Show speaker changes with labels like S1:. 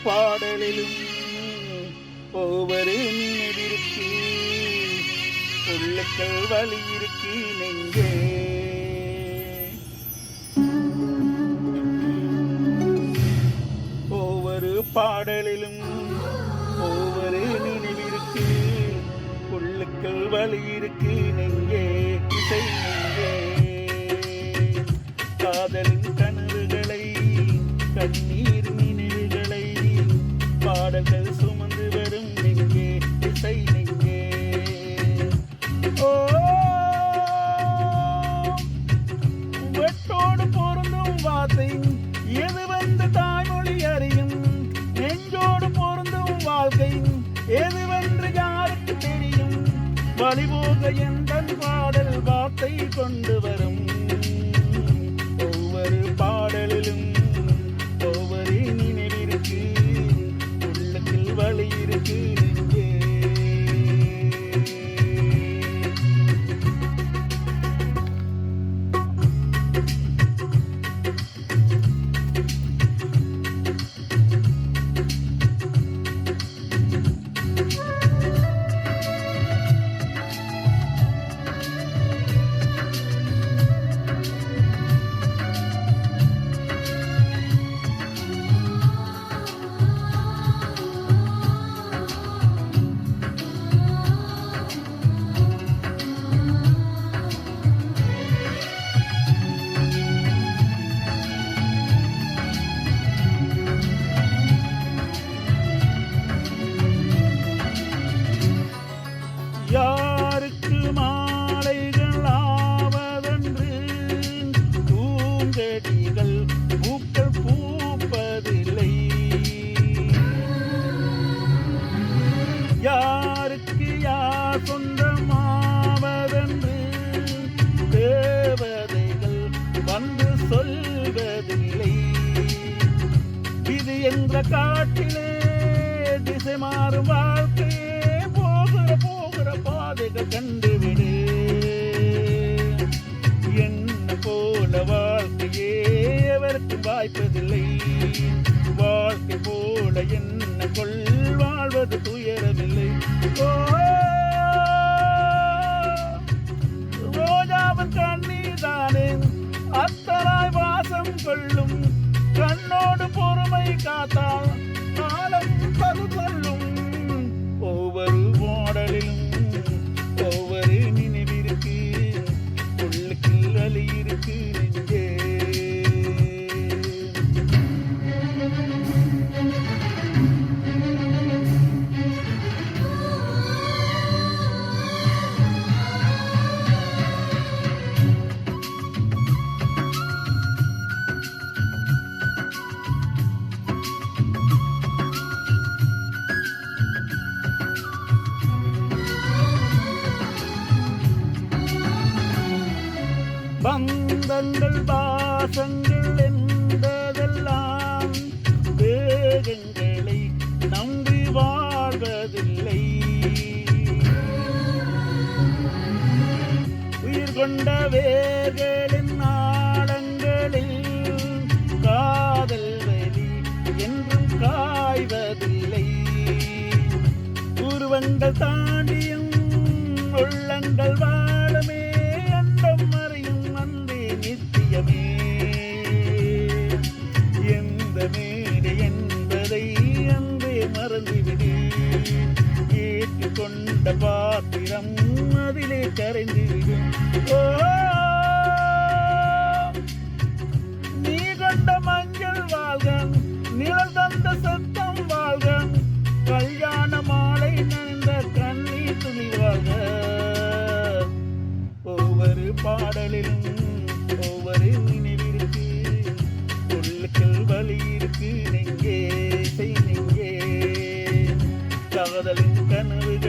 S1: பாடலிலும் ஒவ்வொரு நினைவிற்கு உள்ளுக்குள் வலி இருக்கு நெஞ்சே. ஒவ்வொரு பாடலிலும் ஒவ்வொரு நினைவிற்கு உள்ளுக்குள் வலி இருக்கு நெஞ்சே. இசை நெஞ்சே காதலின் கனவுகளை கண்ணீர் நினைவுகளை பாடல்கள் சுமந்து வரும் நெஞ்சே. இசை நெஞ்சே ஓ வெட்டோடு பொருந்தும் வார்த்தை எது வந்து தாய்மொழி அறியும். நெஞ்சோடு பொருந்தும் வாழ்க்கை எதுவென்று யாருக்கு தெரியும். வழிபோக எந்த பாடல் வார்த்தை கொண்டு வரும். ஒவ்வொரு பாடலிலும் ஒவ்வொரு நினைவிற்கு உள்ளத்தில் வலி இருக்கு நெஞ்சே. யாருக்கு மாலைகள் ஆவதென்று பூங்கடிகள் பூக்கள் பூப்பதில்லை. யாருக்கு யார் சொந்தமாவதென்று தேவதைகள் வந்து சொல்வதில்லை. இது என்ற காட்டிலே திசை மாறும் வாழ்க்கையே போகிற பாதைகள் கண்டுவிடு. என்ன போல வாழ்க்கையே எவருக்கும் வாய்ப்பதில்லை. வாழ்க்கை போல என்ன கொள் வாழ்வது துயரமில்லை. ரோஜாவின் கண்ணீர் தானே அத்தனாய் வாசம் கொள்ளும். கண்ணோடு பொறுமை காத்தால் காலம் பரு சொல்லும். ஒவ்வொரு பாடலிலும் ஒவ்வொரு நினைவிற்கு உள்ளுக்குள் வலி இருக்கு நெஞ்சே. பந்தங்கள் பாசங்கள் என்பதெல்லாம் வேகங்களை நம்பி வாழ்வதில்லை. உயிர் கொண்ட வேர்களின் ஆழங்களில் காதல் வலி என்றும் காய்வதில்லை. உருவங்கள் தாண்டியும் உள்ளங்கள் வாழமே அண்டம் மறையும் நித்தியமே. எந்த மேடை என்பதை அன்பே மறந்துவிடு. ஏற்றுக்கொண்ட பாத்திரம் அதிலே கரைந்துவிடும். நீ கொண்ட மஞ்சள் வாழ்கன் நிழல் தந்த சத்தம் வாழ்கன். கல்யாண மாலை நனைந்த கண்ணீர் துளி வாழ்க. ஒவ்வொரு பாடலிலும் ஒவ்வொரு நினைவிற்கு உள்ளுக்குள் வலி இருக்கு நெஞ்சே. செய் நெஞ்சே காதலின் கனவுகள்